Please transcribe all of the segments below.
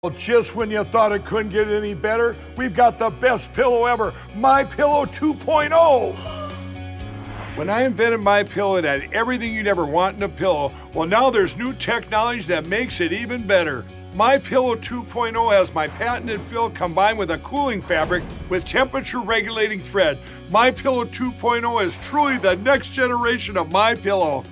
Well, just when you thought it couldn't get any better, we've got the best pillow ever, MyPillow 2.0. When I invented MyPillow, it had everything you'd ever want in a pillow. Well, now there's new technology that makes it even better. MyPillow 2.0 has my patented fill combined with a cooling fabric with temperature regulating thread. MyPillow 2.0 is truly the next generation of MyPillow.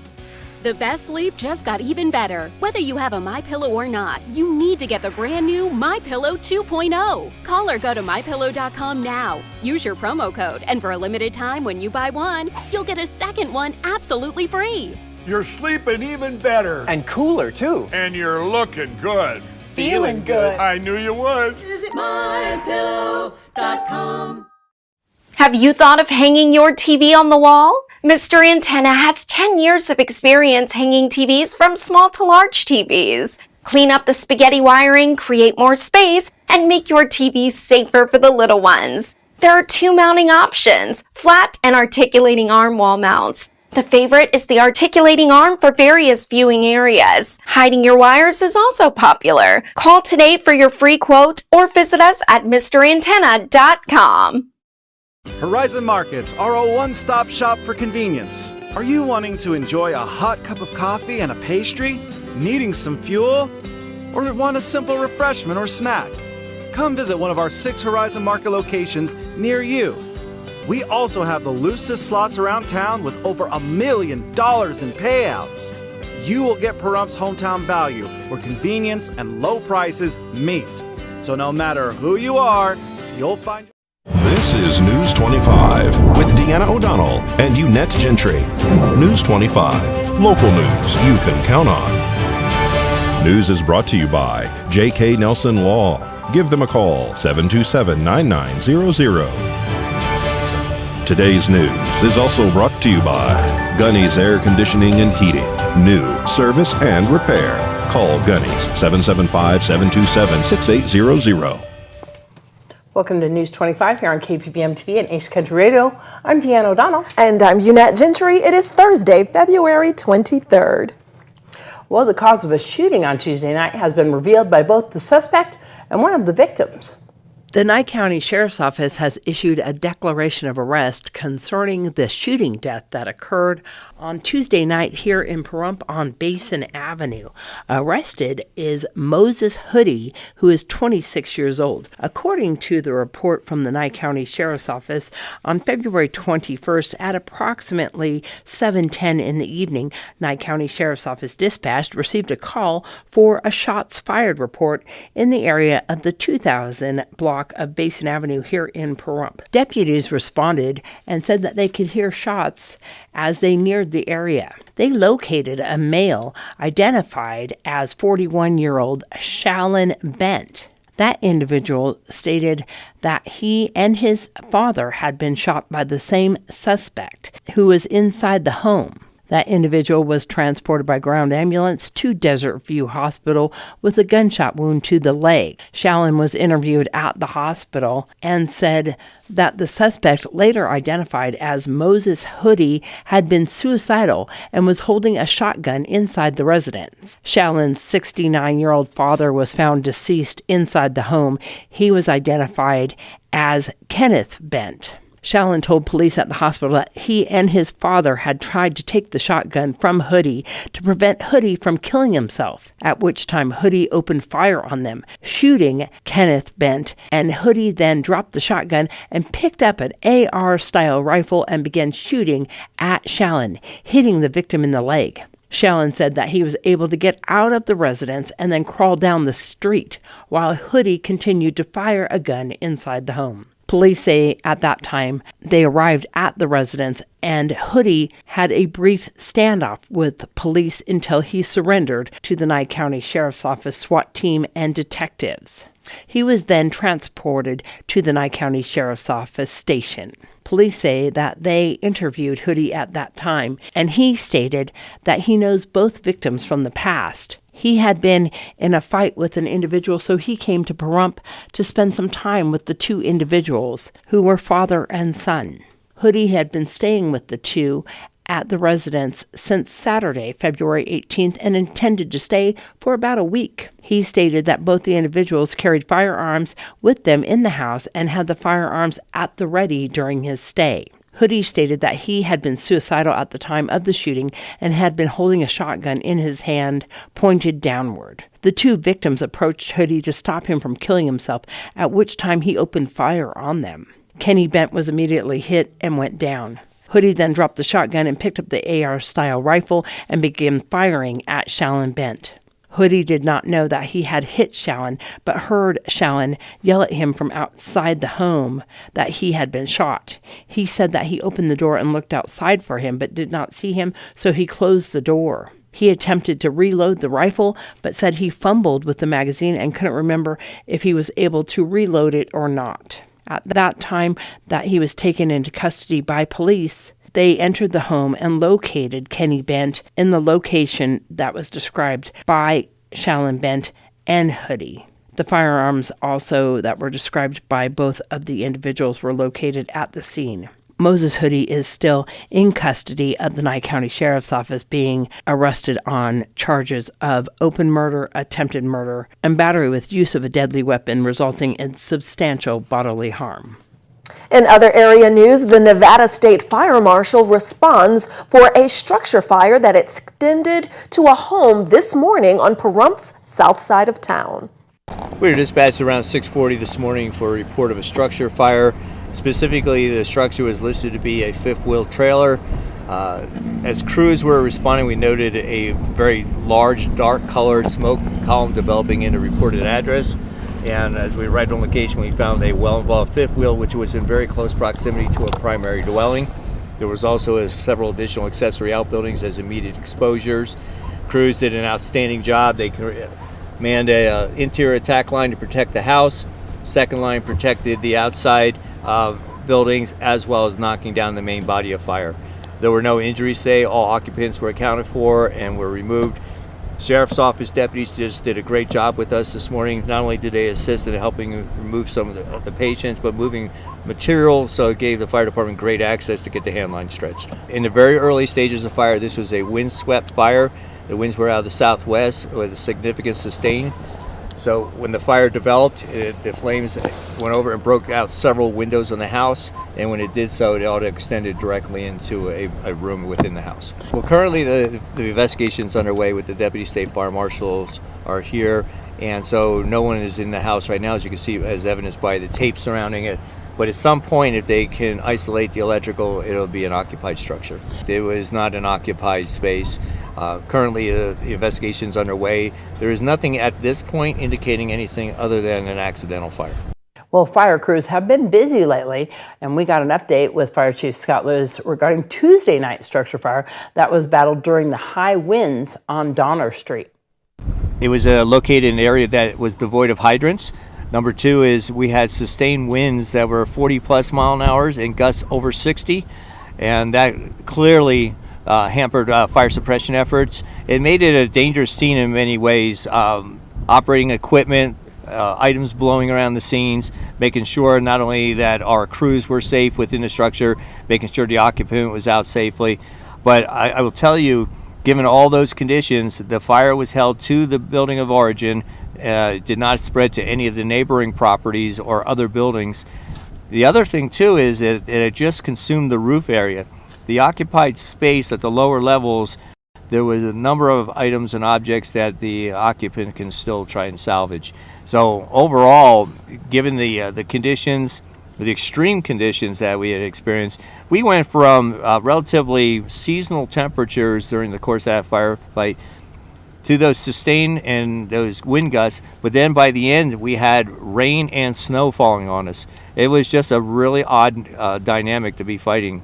The best sleep just got even better. Whether you have a MyPillow or not, you need to get the brand new MyPillow 2.0. Call or go to MyPillow.com now. Use your promo code, and for a limited time when you buy one, you'll get a second one absolutely free. You're sleeping even better. And cooler, too. And you're looking good. Feeling good. I knew you would. Visit MyPillow.com. Have you thought of hanging your TV on the wall? Mr. Antenna has 10 years of experience hanging TVs from small to large TVs. Clean up the spaghetti wiring, create more space, and make your TV safer for the little ones. There are 2 mounting options, flat and articulating arm wall mounts. The favorite is the articulating arm for various viewing areas. Hiding your wires is also popular. Call today for your free quote or visit us at MrAntenna.com. Horizon Markets are a one-stop shop for convenience. Are you wanting to enjoy a hot cup of coffee and a pastry? Needing some fuel? Or want a simple refreshment or snack? Come visit one of our 6 Horizon Market locations near you. We also have the loosest slots around town with over $1 million in payouts. You will get Pahrumph's hometown value where convenience and low prices meet. So no matter who you are, you'll find... This is News 25 with Deanna O'Donnell and Unette Gentry. News 25, local news you can count on. News is brought to you by J.K. Nelson Law. Give them a call, 727-9900. Today's news is also brought to you by Gunny's Air Conditioning and Heating. New service and repair. Call Gunny's, 775-727-6800. Welcome to News 25 here on KPVM TV and Ace Country Radio. I'm Deanna O'Donnell. And I'm Unette Gentry. It is Thursday, February 23rd. Well, the cause of a shooting on Tuesday night has been revealed by both the suspect and one of the victims. The Nye County Sheriff's Office has issued a declaration of arrest concerning the shooting death that occurred on Tuesday night here in Pahrump on Basin Avenue. Arrested is Moses Hoodie, who is 26 years old. According to the report from the Nye County Sheriff's Office, on February 21st at approximately 7:10 in the evening, Nye County Sheriff's Office dispatch received a call for a shots fired report in the area of the 2000 block of Basin Avenue here in Pahrump. Deputies responded and said that they could hear shots as they neared the area. They located a male identified as 41-year-old Shallon Bent. That individual stated that he and his father had been shot by the same suspect who was inside the home. That individual was transported by ground ambulance to Desert View Hospital with a gunshot wound to the leg. Shallon was interviewed at the hospital and said that the suspect, later identified as Moses Hoodie, had been suicidal and was holding a shotgun inside the residence. Shallon's 69-year-old father was found deceased inside the home. He was identified as Kenneth Bent. Shallon told police at the hospital that he and his father had tried to take the shotgun from Hoodie to prevent Hoodie from killing himself, at which time Hoodie opened fire on them, shooting Kenneth Bent, and Hoodie then dropped the shotgun and picked up an AR-style rifle and began shooting at Shallon, hitting the victim in the leg. Shallon said that he was able to get out of the residence and then crawl down the street, while Hoodie continued to fire a gun inside the home. Police say at that time they arrived at the residence and Hoodie had a brief standoff with police until he surrendered to the Nye County Sheriff's Office SWAT team and detectives. He was then transported to the Nye County Sheriff's Office station. Police say that they interviewed Hoodie at that time, and he stated that he knows both victims from the past. He had been in a fight with an individual, so he came to Pahrump to spend some time with the two individuals, who were father and son. Hoodie had been staying with the two at the residence since Saturday, February 18th, and intended to stay for about a week. He stated that both the individuals carried firearms with them in the house and had the firearms at the ready during his stay. Hoodie stated that he had been suicidal at the time of the shooting and had been holding a shotgun in his hand, pointed downward. The two victims approached Hoodie to stop him from killing himself, at which time he opened fire on them. Kenny Bent was immediately hit and went down. Hoodie then dropped the shotgun and picked up the AR-style rifle and began firing at Shallon Bent. Hoodie did not know that he had hit Shallon, but heard Shallon yell at him from outside the home that he had been shot. He said that he opened the door and looked outside for him, but did not see him, so he closed the door. He attempted to reload the rifle, but said he fumbled with the magazine and couldn't remember if he was able to reload it or not. At that time that he was taken into custody by police, they entered the home and located Kenny Bent in the location that was described by Shallon Bent and Hoodie. The firearms also that were described by both of the individuals were located at the scene. Moses Hoodie is still in custody of the Nye County Sheriff's Office, being arrested on charges of open murder, attempted murder, and battery with use of a deadly weapon resulting in substantial bodily harm. In other area news, the Nevada State Fire Marshal responds for a structure fire that extended to a home this morning on Pahrumph's south side of town. We were dispatched around 6:40 this morning for a report of a structure fire. Specifically, the structure was listed to be a fifth-wheel trailer. As crews were responding, we noted a very large, dark-colored smoke column developing in a reported address. And as we arrived on location, we found a well-involved fifth wheel, which was in very close proximity to a primary dwelling. There was also several additional accessory outbuildings as immediate exposures. Crews did an outstanding job. They manned an interior attack line to protect the house. Second line protected the outside buildings, as well as knocking down the main body of fire. There were no injuries today. All occupants were accounted for and were removed. Sheriff's Office deputies just did a great job with us this morning. Not only did they assist in helping remove some of the patients, but moving material, so it gave the fire department great access to get the hand line stretched. In the very early stages of fire, this was a windswept fire. The winds were out of the southwest with a significant sustain. So when the fire developed, the flames went over and broke out several windows in the house, and when it did so, it all extended directly into a room within the house. Well, currently the investigation is underway with the Deputy State Fire Marshals are here, and so no one is in the house right now, as you can see, as evidenced by the tape surrounding it. But at some point, if they can isolate the electrical, it'll be an occupied structure. It was not an occupied space. Currently, the investigation is underway. There is nothing at this point indicating anything other than an accidental fire. Well, fire crews have been busy lately, and we got an update with Fire Chief Scott Lewis regarding Tuesday night structure fire that was battled during the high winds on Donner Street. It was located in an area that was devoid of hydrants. Number two is we had sustained winds that were 40+ mile an hour and gusts over 60, and that clearly hampered fire suppression efforts. It made it a dangerous scene in many ways. Operating equipment, items blowing around the scenes, making sure not only that our crews were safe within the structure, making sure the occupant was out safely. But I will tell you, given all those conditions, the fire was held to the building of origin. It did not spread to any of the neighboring properties or other buildings. The other thing too is that it just consumed the roof area. The occupied space at the lower levels, there was a number of items and objects that the occupant can still try and salvage. So overall, given the conditions, the extreme conditions that we had experienced, we went from relatively seasonal temperatures during the course of that firefight to those sustained and those wind gusts, but then by the end we had rain and snow falling on us. It was just a really odd dynamic to be fighting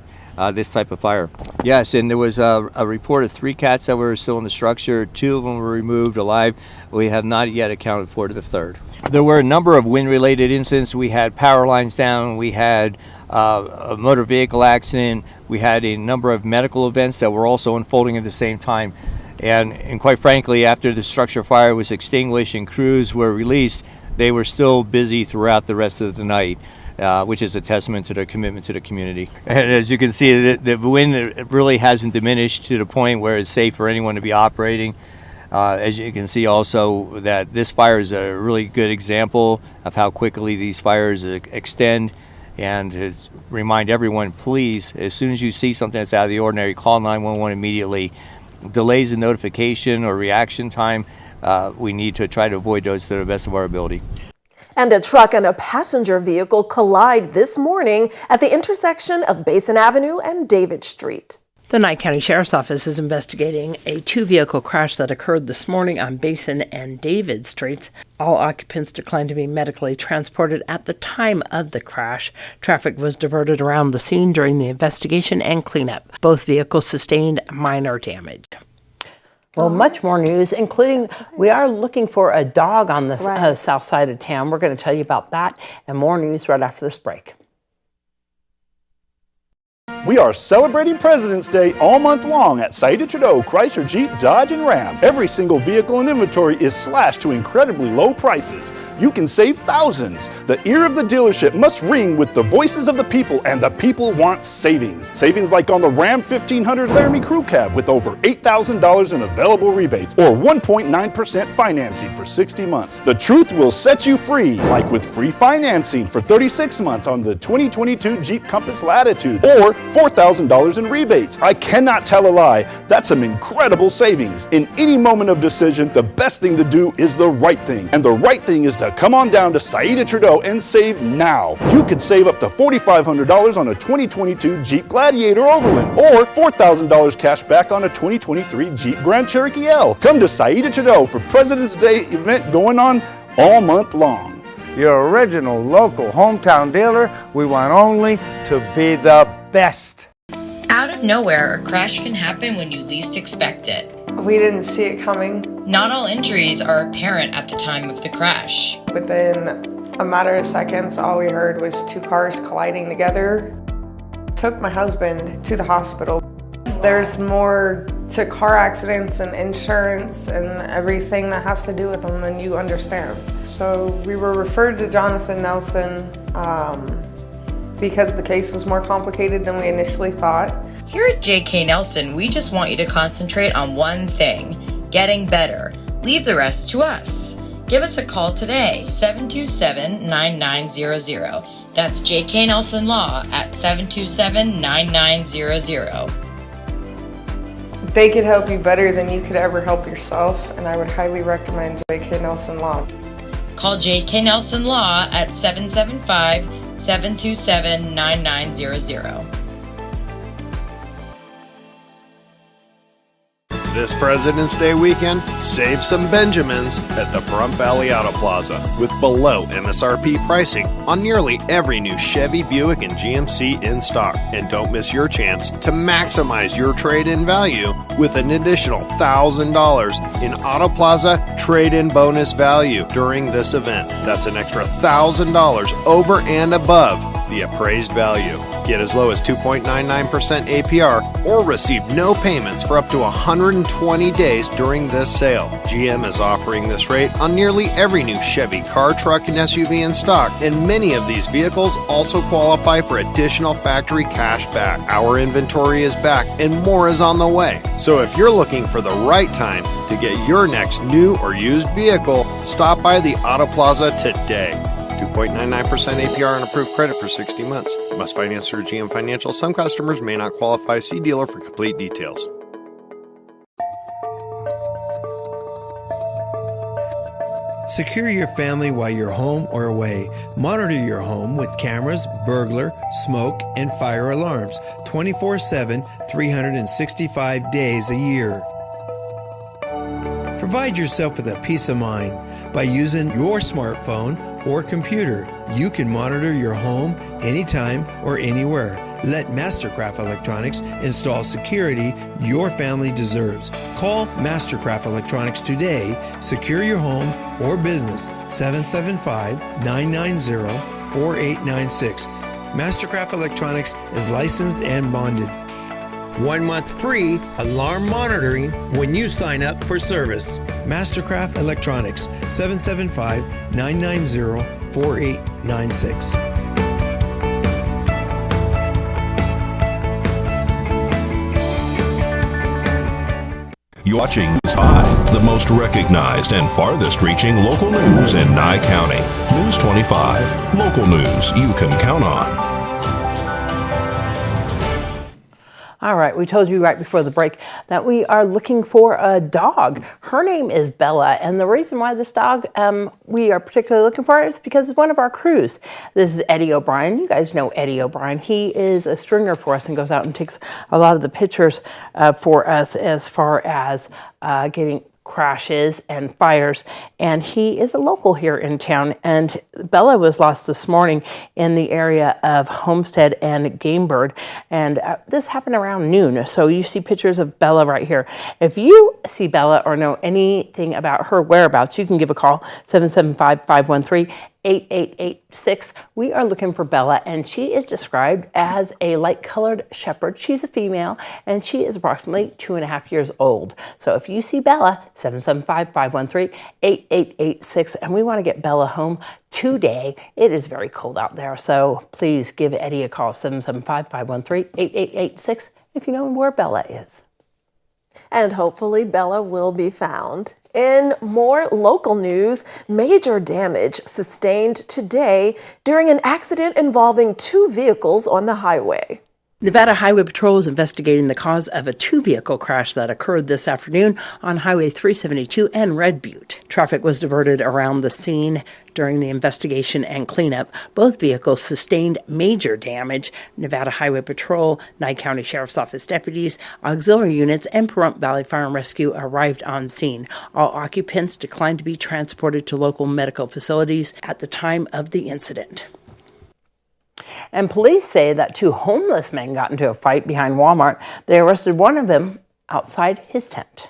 this type of fire. Yes, and there was a report of 3 cats that were still in the structure. 2 of them were removed alive. We have not yet accounted for the 3rd. There were a number of wind-related incidents. We had power lines down, we had a motor vehicle accident, we had a number of medical events that were also unfolding at the same time. And quite frankly, after the structure fire was extinguished and crews were released, they were still busy throughout the rest of the night. which is a testament to their commitment to the community. And as you can see, the wind really hasn't diminished to the point where it's safe for anyone to be operating. As you can see also that this fire is a really good example of how quickly these fires extend, and to remind everyone, please, as soon as you see something that's out of the ordinary, call 911 immediately. Delays in notification or reaction time, we need to try to avoid those to the best of our ability. And a truck and a passenger vehicle collide this morning at the intersection of Basin Avenue and David Street. The Nye County Sheriff's Office is investigating a two-vehicle crash that occurred this morning on Basin and David Streets. All occupants declined to be medically transported at the time of the crash. Traffic was diverted around the scene during the investigation and cleanup. Both vehicles sustained minor damage. Well, much more news, including we are looking for a dog on the south side of town. We're going to tell you about that and more news right after this break. We are celebrating President's Day all month long at Saida Trudeau Chrysler, Jeep, Dodge, and Ram. Every single vehicle in inventory is slashed to incredibly low prices. You can save thousands. The ear of the dealership must ring with the voices of the people, and the people want savings. Savings like on the Ram 1500 Laramie Crew Cab with over $8,000 in available rebates or 1.9% financing for 60 months. The truth will set you free, like with free financing for 36 months on the 2022 Jeep Compass Latitude or $4,000 in rebates. I cannot tell a lie. That's some incredible savings. In any moment of decision, the best thing to do is the right thing. And the right thing is to come on down to Saida Trudeau and save now. You could save up to $4,500 on a 2022 Jeep Gladiator Overland or $4,000 cash back on a 2023 Jeep Grand Cherokee L. Come to Saida Trudeau for President's Day event going on all month long. Your original local hometown dealer, we want only to be the best. Out of nowhere, a crash can happen when you least expect it. We didn't see it coming. Not all injuries are apparent at the time of the crash. Within a matter of seconds, all we heard was two cars colliding together. Took my husband to the hospital. There's more to car accidents and insurance and everything that has to do with them than you understand. So we were referred to Jonathan Nelson because the case was more complicated than we initially thought. Here at J.K. Nelson, we just want you to concentrate on one thing, getting better. Leave the rest to us. Give us a call today, 727-9900. That's J.K. Nelson Law at 727-9900. They could help you better than you could ever help yourself, and I would highly recommend J.K. Nelson Law. Call J.K. Nelson Law at 775-727-9900. This President's Day weekend, save some Benjamins at the Pahrump Valley Auto Plaza with below MSRP pricing on nearly every new Chevy, Buick, and GMC in stock. And don't miss your chance to maximize your trade-in value with an additional $1,000 in Auto Plaza trade-in bonus value during this event. That's an extra $1,000 over and above the appraised value. Get as low as 2.99% APR or receive no payments for up to 120 days during this sale. GM is offering this rate on nearly every new Chevy car, truck, and SUV in stock, and many of these vehicles also qualify for additional factory cash back. Our inventory is back and more is on the way. So if you're looking for the right time to get your next new or used vehicle, stop by the Auto Plaza today. 2.99% APR and approved credit for 60 months. Must finance through GM Financial. Some customers may not qualify. See dealer for complete details. Secure your family while you're home or away. Monitor your home with cameras, burglar, smoke, and fire alarms 24/7, 365 days a year. Provide yourself with a peace of mind by using your smartphone or computer. You can monitor your home anytime or anywhere. Let Mastercraft Electronics install security your family deserves. Call Mastercraft Electronics today. Secure your home or business. 775-990-4896. Mastercraft Electronics is licensed and bonded. 1 month free alarm monitoring when you sign up for service. Mastercraft Electronics, 775-990-4896. You're watching News High, the most recognized and farthest reaching local news in Nye County. News 25, local news you can count on. All right, we told you right before the break that we are looking for a dog. Her name is Bella, and the reason why this dog we are particularly looking for is because it's one of our crews. This is Eddie O'Brien. You guys know Eddie O'Brien. He is a stringer for us and goes out and takes a lot of the pictures for us as far as getting crashes and fires, and he is a local here in town. And Bella was lost this morning in the area of Homestead and Gamebird, and this happened around noon. So you see pictures of Bella right here. If you see Bella or know anything about her whereabouts, you can give a call, 775-513-8886. We are looking for Bella, and she is described as a light-colored shepherd. She's a female, and she is approximately 2.5 years old. So if you see Bella, 775-513-8886, and we want to get Bella home today. It is very cold out there, so please give Eddie a call, 775-513-8886, if you know where Bella is. And hopefully Bella will be found. In more local news, major damage sustained today during an accident involving two vehicles on the highway. Nevada Highway Patrol is investigating the cause of a two-vehicle crash that occurred this afternoon on Highway 372 and Red Butte. Traffic was diverted around the scene during the investigation and cleanup. Both vehicles sustained major damage. Nevada Highway Patrol, Nye County Sheriff's Office deputies, auxiliary units, and Pahrump Valley Fire and Rescue arrived on scene. All occupants declined to be transported to local medical facilities at the time of the incident. And police say that two homeless men got into a fight behind Walmart. They arrested one of them outside his tent.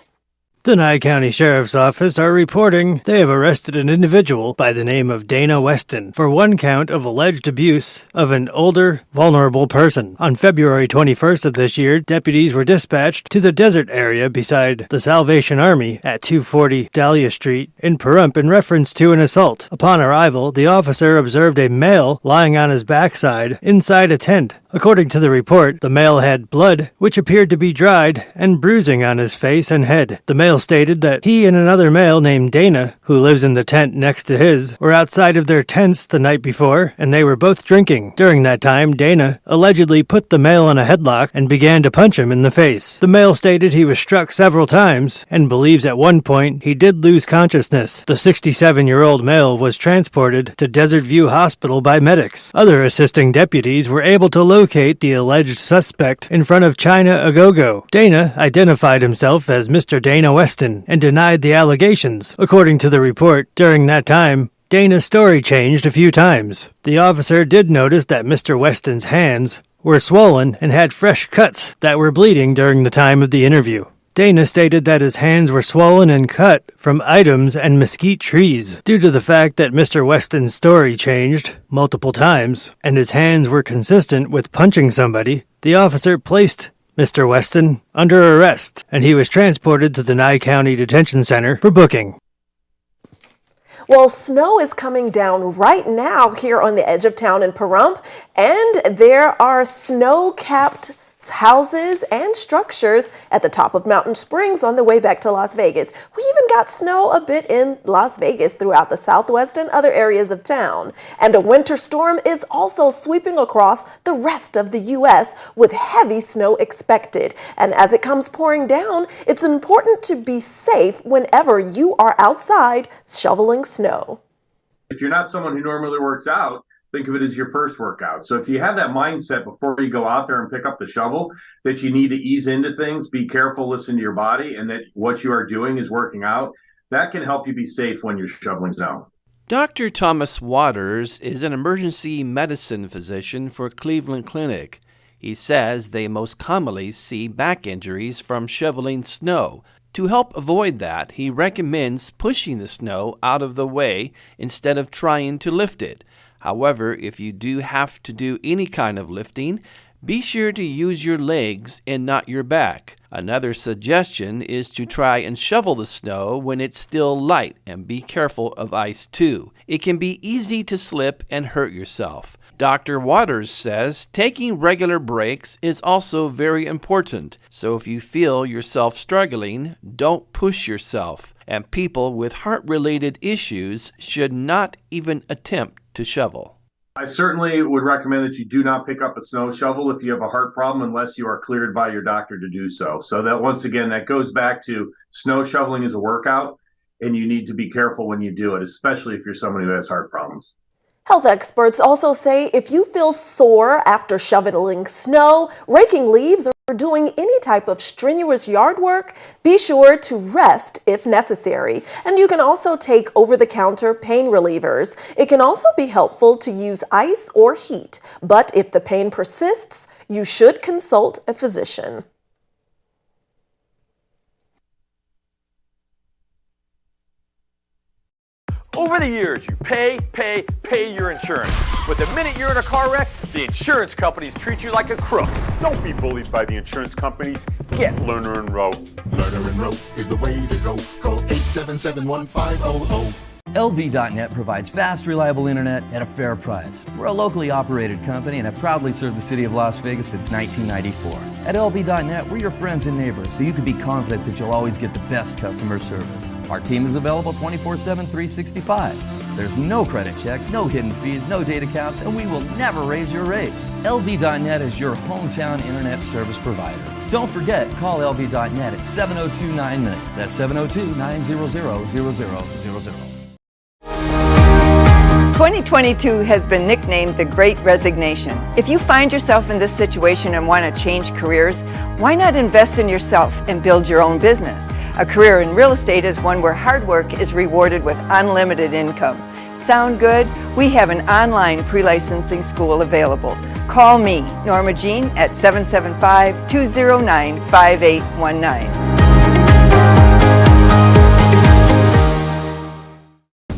The Nye County Sheriff's Office are reporting they have arrested an individual by the name of Dana Weston for one count of alleged abuse of an older, vulnerable person. On February 21st of this year, deputies were dispatched to the desert area beside the Salvation Army at 240 Dahlia Street in Pahrump in reference to an assault. Upon arrival, the officer observed a male lying on his backside inside a tent. According to the report, the male had blood, which appeared to be dried, and bruising on his face and head. The male stated that he and another male named Dana, who lives in the tent next to his, were outside of their tents the night before, and they were both drinking. During that time, Dana allegedly put the male in a headlock and began to punch him in the face. The male stated he was struck several times and believes at one point he did lose consciousness. The 67-year-old male was transported to Desert View Hospital by medics. Other assisting deputies were able to locate the alleged suspect in front of China Agogo. Dana identified himself as Mr. Dana Weston and denied the allegations. According to the report, during that time, Dana's story changed a few times. The officer did notice that Mr. Weston's hands were swollen and had fresh cuts that were bleeding during the time of the interview. Dana stated that his hands were swollen and cut from items and mesquite trees. Due to the fact that Mr. Weston's story changed multiple times and his hands were consistent with punching somebody, the officer placed Mr. Weston under arrest, and he was transported to the Nye County Detention Center for booking. Well, snow is coming down right now here on the edge of town in Pahrump, and there are snow-capped houses and structures at the top of Mountain Springs on the way back to Las Vegas. We even got snow a bit in Las Vegas throughout the Southwest and other areas of town. And a winter storm is also sweeping across the rest of the U.S. with heavy snow expected. And as it comes pouring down, it's important to be safe whenever you are outside shoveling snow. If you're not someone who normally works out, think of it as your first workout. So if you have that mindset before you go out there and pick up the shovel, that you need to ease into things, be careful, listen to your body, and that what you are doing is working out, that can help you be safe when you're shoveling snow. Dr. Thomas Waters is an emergency medicine physician for Cleveland Clinic. He says they most commonly see back injuries from shoveling snow. To help avoid that, he recommends pushing the snow out of the way instead of trying to lift it. However, if you do have to do any kind of lifting, Be sure to use your legs and not your back. Another suggestion is to try and shovel the snow when it's still light, and be careful of ice too. It can be easy to slip and hurt yourself. Dr. Waters says taking regular breaks is also very important. So if you feel yourself struggling, don't push yourself. And people with heart-related issues should not even attempt to shovel. I certainly would recommend that you do not pick up a snow shovel if you have a heart problem unless you are cleared by your doctor to do so. So that once again, that goes back to snow shoveling is a workout, and you need to be careful when you do it, especially if you're someone who has heart problems. Health experts also say if you feel sore after shoveling snow, raking leaves, or doing any type of strenuous yard work, be sure to rest if necessary. And you can also take over-the-counter pain relievers. It can also be helpful to use ice or heat, but if the pain persists, you should consult a physician. Over the years, you pay your insurance. But the minute you're in a car wreck, the insurance companies treat you like a crook. Don't be bullied by the insurance companies. Get Lerner and Rowe. Lerner and Rowe is the way to go. Call 877-1500. LV.net provides fast, reliable internet at a fair price. We're a locally operated company and have proudly served the city of Las Vegas since 1994. At LV.net, we're your friends and neighbors, so you can be confident that you'll always get the best customer service. Our team is available 24/7, 365. There's no credit checks, no hidden fees, no data caps, and we will never raise your rates. LV.net is your hometown internet service provider. Don't forget, call LV.net at 702-9-MINUTE. That's 702-900-0000. 2022 has been nicknamed the Great Resignation. If you find yourself in this situation and want to change careers, why not invest in yourself and build your own business? A career in real estate is one where hard work is rewarded with unlimited income. Sound good? We have an online pre-licensing school available. Call me, Norma Jean, at 775-209-5819.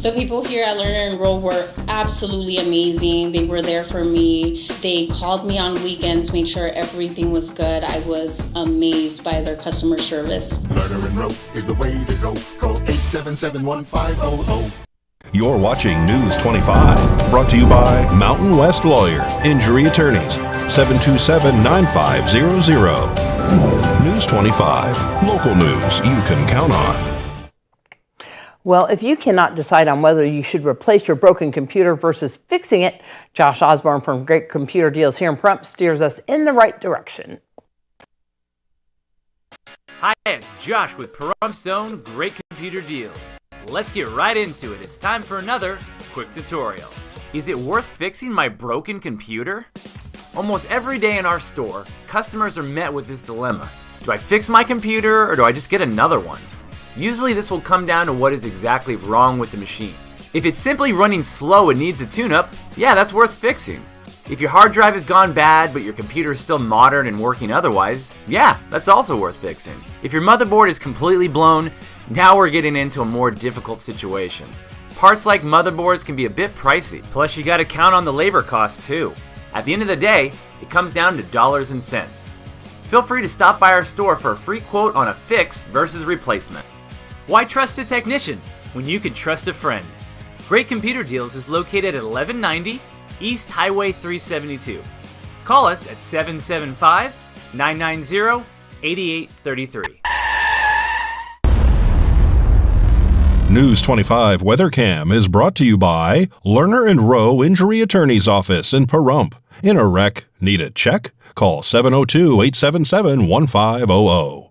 The people here at Lerner and Rowe were absolutely amazing. They were there for me. They called me on weekends, made sure everything was good. I was amazed by their customer service. Lerner and Rowe is the way to go. Call 877-1500. You're watching News 25, brought to you by Mountain West Lawyer, Injury Attorneys, 727-9500. News 25, local news you can count on. Well, if you cannot decide on whether you should replace your broken computer versus fixing it, Josh Osborne from Great Computer Deals here in Pahrump steers us in the right direction. Hi, it's Josh with Pahrum's own Great Computer Deals. Let's get right into it. It's time for another quick tutorial. Is it worth fixing my broken computer? Almost every day in our store, customers are met with this dilemma. Do I fix my computer or do I just get another one? Usually this will come down to what is exactly wrong with the machine. If it's simply running slow and needs a tune-up, yeah, that's worth fixing. If your hard drive has gone bad but your computer is still modern and working otherwise, yeah, that's also worth fixing. If your motherboard is completely blown, now we're getting into a more difficult situation. Parts like motherboards can be a bit pricey, plus you gotta count on the labor costs too. At the end of the day, it comes down to dollars and cents. Feel free to stop by our store for a free quote on a fix versus replacement. Why trust a technician when you can trust a friend? Great Computer Deals is located at 1190 East Highway 372. Call us at 775-990-8833. News 25 Weather Cam is brought to you by Lerner and Rowe Injury Attorney's Office in Pahrump. In a wreck, need a check? Call 702-877-1500.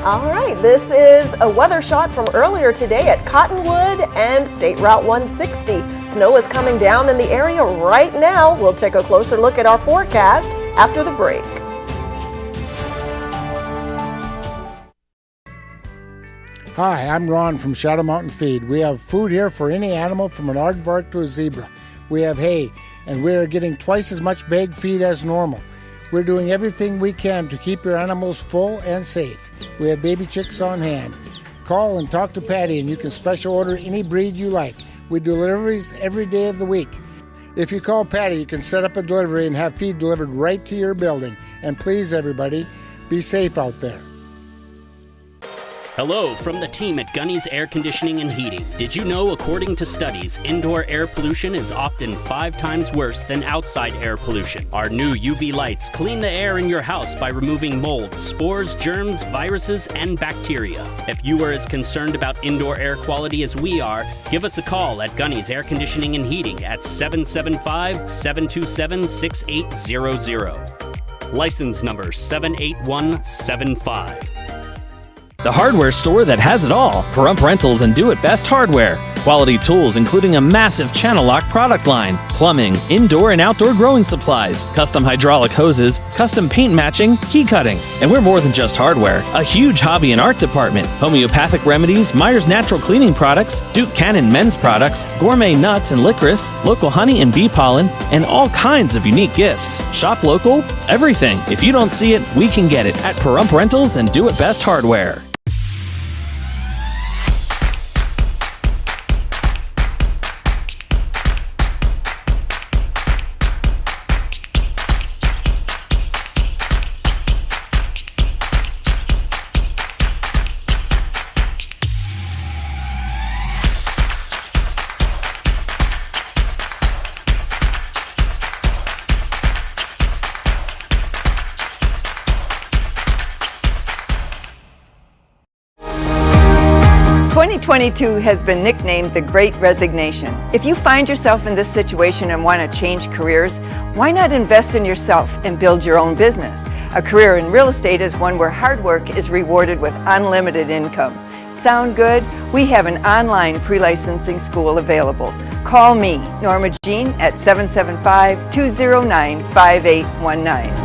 All right, this is a weather shot from earlier today at Cottonwood and State Route 160. Snow is coming down in the area right now. We'll take a closer look at our forecast after the break. Hi, I'm Ron from Shadow Mountain Feed. We have food here for any animal from an aardvark to a zebra. We have hay, and we are getting twice as much bag feed as normal. We're doing everything we can to keep your animals full and safe. We have baby chicks on hand. Call and talk to Patty and you can special order any breed you like. We do deliveries every day of the week. If you call Patty, you can set up a delivery and have feed delivered right to your building. And please, everybody, be safe out there. Hello from the team at Gunny's Air Conditioning and Heating. Did you know, according to studies, indoor air pollution is often 5 times worse than outside air pollution? Our new UV lights clean the air in your house by removing mold, spores, germs, viruses, and bacteria. If you are as concerned about indoor air quality as we are, give us a call at Gunny's Air Conditioning and Heating at 775-727-6800. License number 78175. The hardware store that has it all. Pahrump Rentals and Do It Best Hardware. Quality tools including a massive channel lock product line, plumbing, indoor and outdoor growing supplies, custom hydraulic hoses, custom paint matching, key cutting. And we're more than just hardware. A huge hobby and art department, homeopathic remedies, Meyer's natural cleaning products, Duke Cannon men's products, gourmet nuts and licorice, local honey and bee pollen, and all kinds of unique gifts. Shop local, everything. If you don't see it, we can get it at Pahrump Rentals and Do It Best Hardware. '22 has been nicknamed the Great Resignation. If you find yourself in this situation and want to change careers, why not invest in yourself and build your own business? A career in real estate is one where hard work is rewarded with unlimited income. Sound good? We have an online pre-licensing school available. Call me, Norma Jean, at 775-209-5819.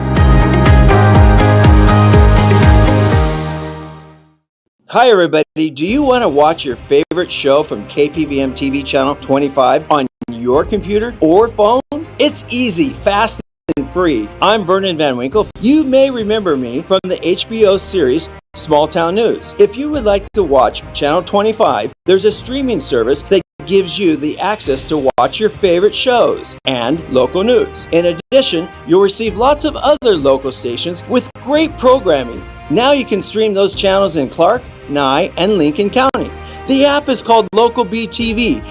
Hi everybody, do you want to watch your favorite show from KPVM TV channel 25 on your computer or phone? It's easy, fast, and free. I'm Vernon Van Winkle. You may remember me from the HBO series Small Town News. If you would like to watch channel 25, there's a streaming service that gives you the access to watch your favorite shows and local news. In addition, you'll receive lots of other local stations with great programming. Now you can stream those channels in Clark, Nye, and Lincoln County. The app is called Local BTV,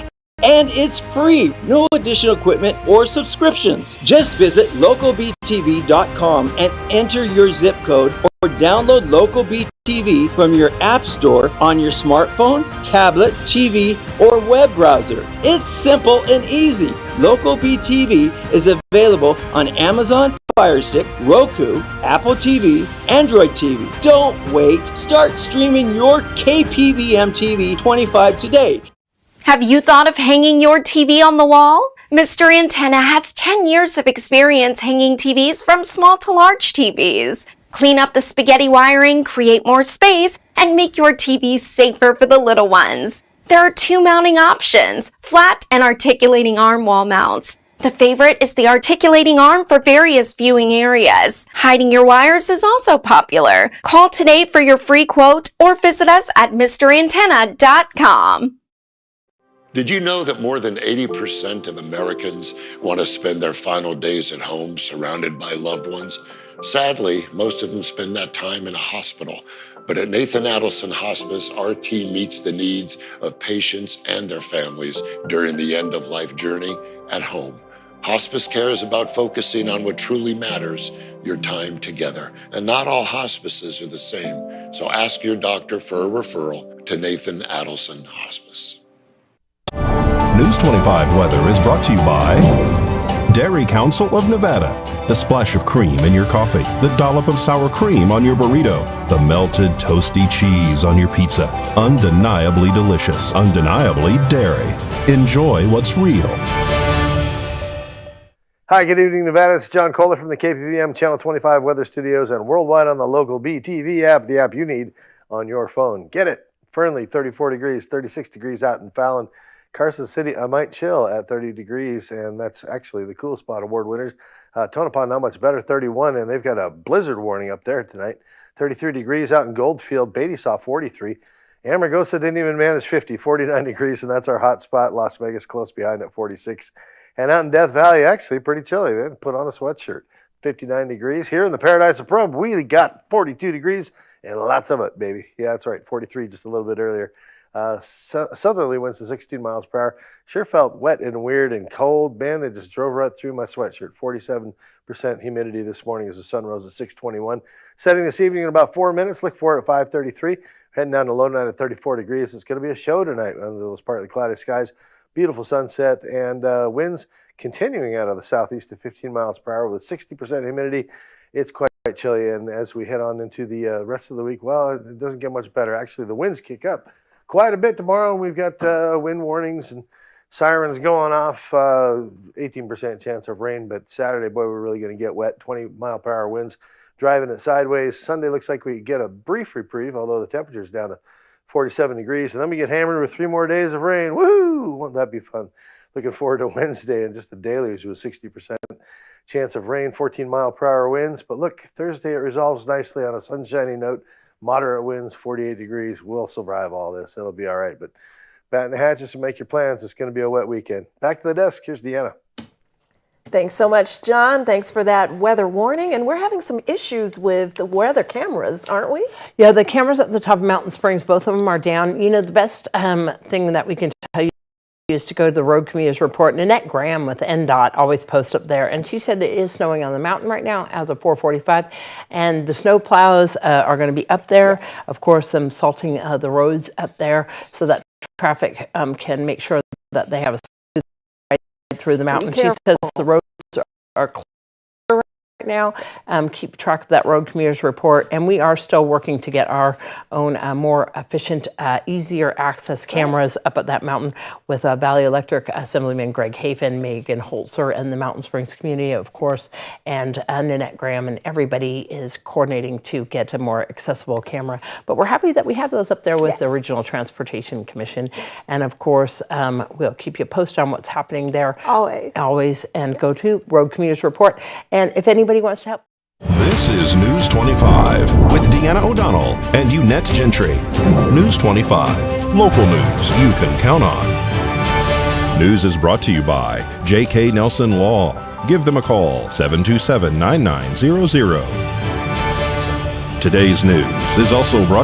and it's free. No additional equipment or subscriptions. Just visit localbtv.com and enter your zip code or download Local BTV from your app store on your smartphone, tablet, TV, or web browser. It's simple and easy. Local BTV is available on Amazon Fire Stick, Roku, Apple TV, Android TV. Don't wait. Start streaming your KPVM TV 25 today. Have you thought of hanging your TV on the wall? Mr. Antenna has 10 years of experience hanging TVs from small to large TVs. Clean up the spaghetti wiring, create more space, and make your TV safer for the little ones. There are 2 mounting options, flat and articulating arm wall mounts. The favorite is the articulating arm for various viewing areas. Hiding your wires is also popular. Call today for your free quote or visit us at MrAntenna.com. Did you know that more than 80% of Americans want to spend their final days at home surrounded by loved ones? Sadly, most of them spend that time in a hospital. But at Nathan Adelson Hospice, our team meets the needs of patients and their families during the end-of-life journey at home. Hospice care is about focusing on what truly matters, your time together. And not all hospices are the same. So ask your doctor for a referral to Nathan Adelson Hospice. News 25 weather is brought to you by Dairy Council of Nevada. The splash of cream in your coffee, the dollop of sour cream on your burrito, the melted toasty cheese on your pizza. Undeniably delicious, undeniably dairy. Enjoy what's real. Hi, good evening, Nevada. It's John Kohler from the KPVM Channel 25 Weather Studios and worldwide on the local BTV app, the app you need on your phone. Get it. Fernley, 34 degrees, 36 degrees out in Fallon. Carson City, I might chill at 30 degrees, and that's actually the Cool Spot Award winners. Tonopah, not much better, 31, and they've got a blizzard warning up there tonight. 33 degrees out in Goldfield. Beatty saw 43. Amargosa didn't even manage 50, 49 degrees, and that's our hot spot. Las Vegas close behind at 46. And out in Death Valley, actually pretty chilly. They had to put on a sweatshirt. 59 degrees. Here in the Paradise of Pahrump, we got 42 degrees and lots of it, baby. Yeah, that's right. 43 just a little bit earlier. Southerly winds to 16 miles per hour. Sure felt wet and weird and cold. Man, they just drove right through my sweatshirt. 47% humidity this morning as the sun rose at 6:21. Setting this evening in about 4 minutes. Look for it at 5:33. Heading down to low night at 34 degrees. It's going to be a show tonight under those partly cloudy skies. Beautiful sunset and winds continuing out of the southeast at 15 miles per hour with 60% humidity. It's quite chilly. And as we head on into the rest of the week, well, it doesn't get much better. Actually, the winds kick up quite a bit tomorrow. We've got wind warnings and sirens going off. 18% chance of rain, but Saturday, boy, we're really going to get wet. 20-mile-per-hour winds driving it sideways. Sunday looks like we get a brief reprieve, although the temperature's down to 47 degrees. And then we get hammered with 3 more days of rain. Woohoo! Won't that be fun? Looking forward to Wednesday and just the deluge with 60% chance of rain, 14-mile-per-hour winds. But look, Thursday it resolves nicely on a sunshiny note. Moderate winds, 48 degrees. We'll survive all this. It'll be all right. But batten the hatches and make your plans. It's going to be a wet weekend. Back to the desk. Here's Deanna. Thanks so much, John. Thanks for that weather warning. And we're having some issues with the weather cameras, aren't we? Yeah, the cameras at the top of Mountain Springs, both of them are down. You know, the best thing that we can tell you is to go to the Road Commuters Report. Nanette Graham with NDOT always posts up there, and she said it is snowing on the mountain right now as of 4:45, and the snow plows are going to be up there. Yes. Of course, them salting the roads up there so that traffic can make sure that they have a smooth ride through the mountain. She says the roads are clear right now. Keep track of that Road Commuters Report, and we are still working to get our own more efficient, easier access cameras up at that mountain with Valley Electric Assemblyman Greg Hafen, Megan Holzer, and the Mountain Springs community, of course, and Nanette Graham, and everybody is coordinating to get a more accessible camera. But we're happy that we have those up there with the Regional Transportation Commission, and of course, we'll keep you posted on what's happening there. Always, and go to Road Commuters Report. And if anybody wants to help. This is News 25 with Deanna O'Donnell and Unette Gentry. News 25, local news you can count on. News is brought to you by J.K. Nelson Law. Give them a call, 727-9900. Today's news is also brought